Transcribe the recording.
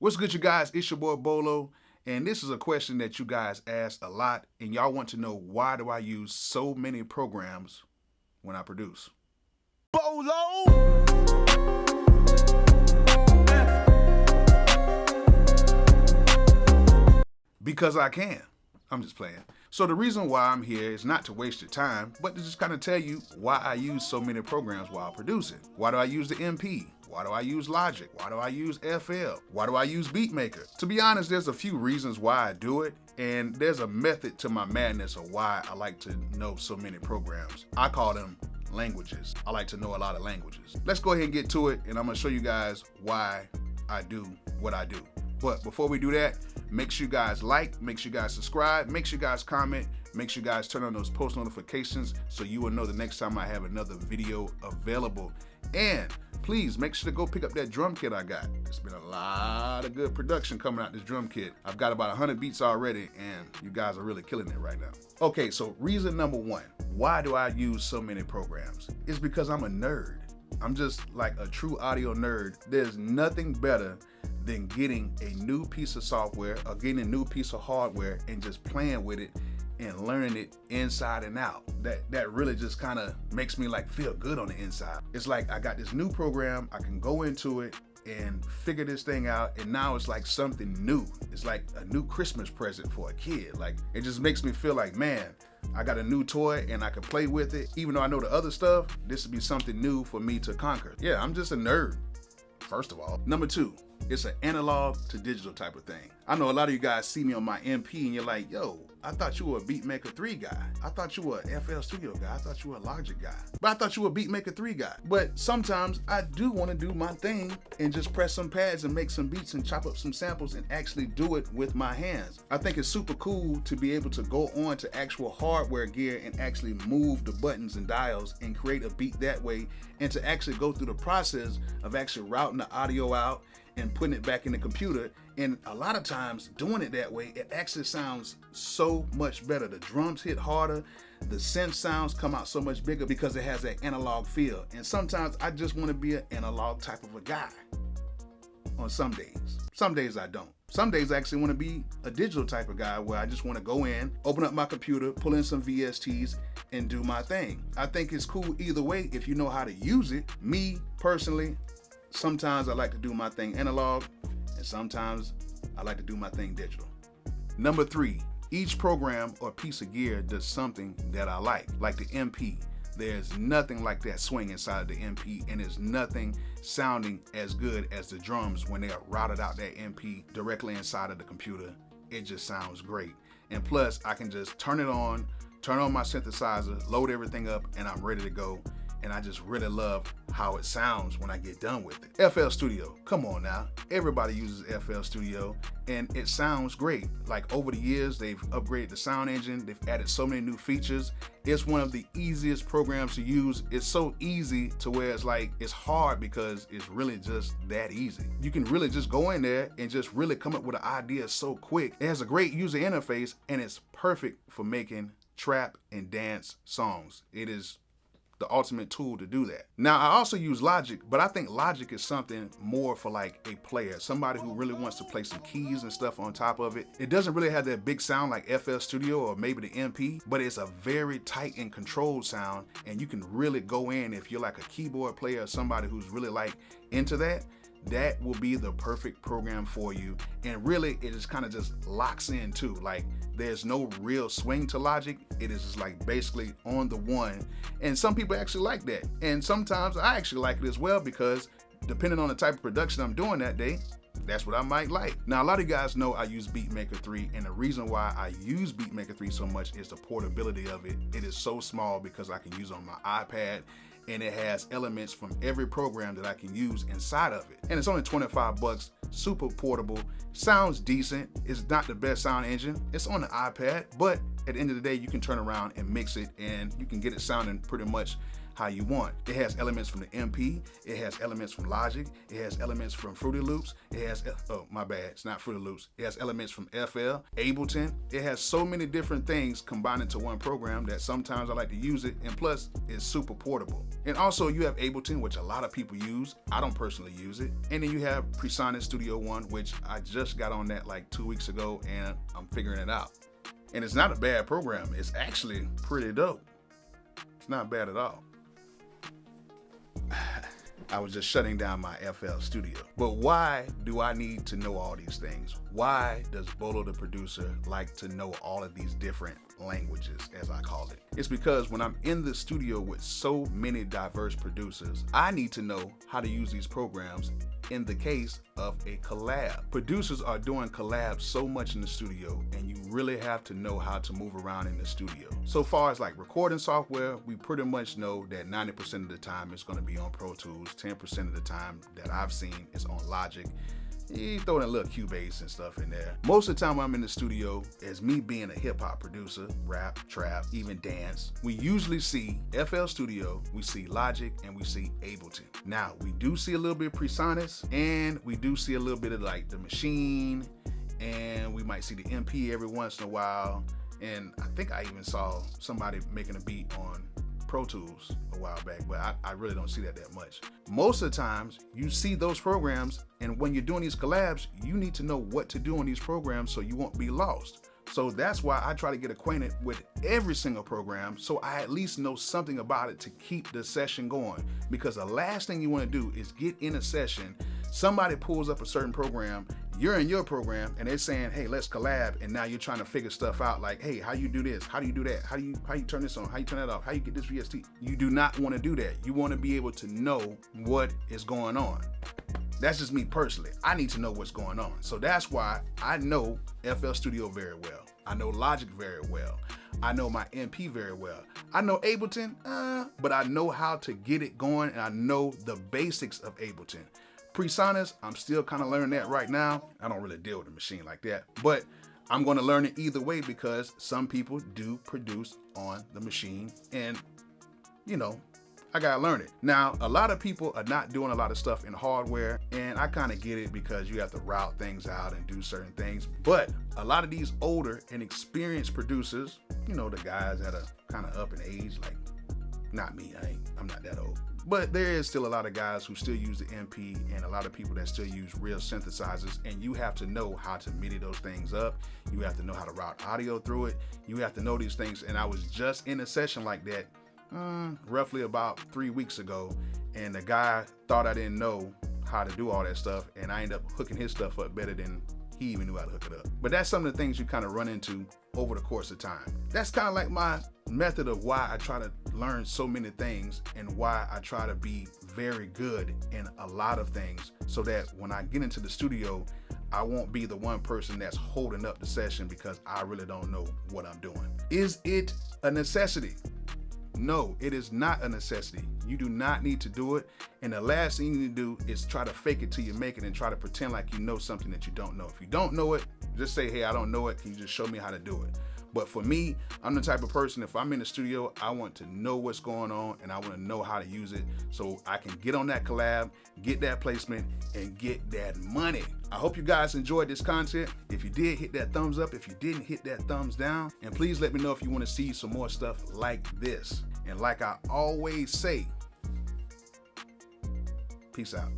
What's good, you guys? It's your boy Bolo, and this is a question that you guys ask a lot, and y'all want to know, why do I use so many programs when I produce? Bolo! Because I can. I'm just playing. So the reason why I'm here is not to waste your time, but to just kind of tell you why I use so many programs while producing. Why do I use the MP? Why do I use Logic? Why do I use FL? Why do I use Beatmaker? To be honest, there's a few reasons why I do it, and there's a method to my madness of why I like to know so many programs. I call them languages. I like to know a lot of languages. Let's go ahead and get to it, and I'm gonna show you guys why I do what I do. But before we do that, make sure you guys like, make sure you guys subscribe, make sure you guys comment, make sure you guys turn on those post notifications so you will know the next time I have another video available. And please make sure to go pick up that drum kit I got. It's been a lot of good production coming out this drum kit. I've got about 100 beats already, and you guys are really killing it right now. Okay, so reason number one, why do I use so many programs? It's because I'm a nerd. I'm just like a true audio nerd. There's nothing better than getting a new piece of software or getting a new piece of hardware and just playing with it and learning it inside and out. That really just kind of makes me like feel good on the inside. It's like I got this new program, I can go into it and figure this thing out, and now it's like something new. It's like a new Christmas present for a kid. Like, it just makes me feel like, man, I got a new toy and I can play with it. Even though I know the other stuff, this would be something new for me to conquer. Yeah, I'm just a nerd, first of all. Number two, it's an analog to digital type of thing. I know a lot of you guys see me on my MP and you're like, yo, I thought you were a Beatmaker 3 guy. I thought you were a FL Studio guy. I thought you were a Logic guy. But I thought you were a Beatmaker 3 guy. But sometimes I do want to do my thing and just press some pads and make some beats and chop up some samples and actually do it with my hands. I think it's super cool to be able to go on to actual hardware gear and actually move the buttons and dials and create a beat that way, and to actually go through the process of actually routing the audio out and putting it back in the computer. And a lot of times doing it that way, it actually sounds so much better. The drums hit harder, the synth sounds come out so much bigger because it has that analog feel. And sometimes I just want to be an analog type of a guy on some days. Some days I don't. Some days I actually want to be a digital type of guy where I just want to go in, open up my computer, pull in some VSTs and do my thing. I think it's cool either way if you know how to use it. Me personally, sometimes I like to do my thing analog, and sometimes I like to do my thing digital. Number three, each program or piece of gear does something that I like the MP. There's nothing like that swing inside of the MP, and there's nothing sounding as good as the drums when they are routed out that MP directly inside of the computer. It just sounds great. And plus, I can just turn on my synthesizer, load everything up, and I'm ready to go. And I just really love how it sounds when I get done with it. FL Studio, come on now. Everybody uses FL Studio and it sounds great. Like, over the years, they've upgraded the sound engine. They've added so many new features. It's one of the easiest programs to use. It's so easy to where it's like, it's hard because it's really just that easy. You can really just go in there and just really come up with an idea so quick. It has a great user interface and it's perfect for making trap and dance songs. It is the ultimate tool to do that. Now, I also use Logic, but I think Logic is something more for like a player, somebody who really wants to play some keys and stuff on top of it. It doesn't really have that big sound like FL Studio or maybe the MP, but it's a very tight and controlled sound, and you can really go in if you're like a keyboard player or somebody who's really like into that. That will be the perfect program for you. And really, it just kind of just locks in too. Like, there's no real swing to Logic. It is just like basically on the one. And some people actually like that. And sometimes I actually like it as well, because depending on the type of production I'm doing that day, that's what I might like. Now, a lot of you guys know I use Beatmaker 3, and the reason why I use Beatmaker 3 so much is the portability of it. It is so small because I can use it on my iPad, and it has elements from every program that I can use inside of it. And it's only 25 bucks, super portable, sounds decent. It's not the best sound engine. It's on the iPad, but at the end of the day, you can turn around and mix it, and you can get it sounding pretty much how you want. It has elements from the MP, it has elements from Logic, it has elements from Fruity Loops, it has, oh my bad, it's not Fruity Loops, it has elements from FL, Ableton. It has so many different things combined into one program that sometimes I like to use it, and plus it's super portable. And also you have Ableton, which a lot of people use. I don't personally use it. And then you have PreSonus Studio One, which I just got on that like 2 weeks ago and I'm figuring it out. And it's not a bad program. It's actually pretty dope. It's not bad at all. I was just shutting down my FL Studio. But why do I need to know all these things? Why does Bolo Da Producer like to know all of these different languages, as I call it? It's because when I'm in the studio with so many diverse producers, I need to know how to use these programs in the case of a collab. Producers are doing collabs so much in the studio, and you really have to know how to move around in the studio. So far as like recording software, we pretty much know that 90% of the time it's gonna be on Pro Tools, 10% of the time that I've seen is on Logic. You throw in a little Cubase and stuff in there. Most of the time when I'm in the studio, as me being a hip hop producer, rap, trap, even dance, we usually see FL Studio, we see Logic, and we see Ableton. Now, we do see a little bit of PreSonus, and we do see a little bit of like the machine, and we might see the MP every once in a while. And I think I even saw somebody making a beat on Pro Tools a while back, but I really don't see that much. Most of the times you see those programs, and when you're doing these collabs, you need to know what to do on these programs so you won't be lost. So that's why I try to get acquainted with every single program so I at least know something about it to keep the session going. Because the last thing you want to do is get in a session, somebody pulls up a certain program, you're in your program, and they're saying, hey, let's collab, and now you're trying to figure stuff out like, hey, how you do this? How do you do that? How you turn this on? How you turn that off? How you get this VST? You do not want to do that. You want to be able to know what is going on. That's just me personally. I need to know what's going on. So that's why I know FL Studio very well. I know Logic very well. I know my MP very well. I know Ableton, but I know how to get it going, and I know the basics of Ableton. PreSonus, I'm still kind of learning that right now. I don't really deal with the machine like that, but I'm going to learn it either way because some people do produce on the machine, and you know, I gotta learn it. Now, a lot of people are not doing a lot of stuff in hardware, and I kind of get it because you have to route things out and do certain things. But a lot of these older and experienced producers, you know, the guys that are kind of up in age, like not me, I'm not that old. But there is still a lot of guys who still use the MP, and a lot of people that still use real synthesizers, and you have to know how to MIDI those things up. You have to know how to route audio through it. You have to know these things, and I was just in a session like that roughly about 3 weeks ago, and the guy thought I didn't know how to do all that stuff, and I ended up hooking his stuff up better than he even knew how to hook it up. But that's some of the things you kind of run into over the course of time. That's kind of like my method of why I try to learn so many things, and why I try to be very good in a lot of things, so that when I get into the studio, I won't be the one person that's holding up the session because I really don't know what I'm doing. Is it a necessity? No, it is not a necessity. You do not need to do it. And the last thing you need to do is try to fake it till you make it, and try to pretend like you know something that you don't know. If you don't know it, just say, hey, I don't know it. Can you just show me how to do it? But for me, I'm the type of person, if I'm in the studio, I want to know what's going on, and I want to know how to use it so I can get on that collab, get that placement, and get that money. I hope you guys enjoyed this content. If you did, hit that thumbs up. If you didn't, hit that thumbs down. And please let me know if you want to see some more stuff like this. And like I always say, peace out.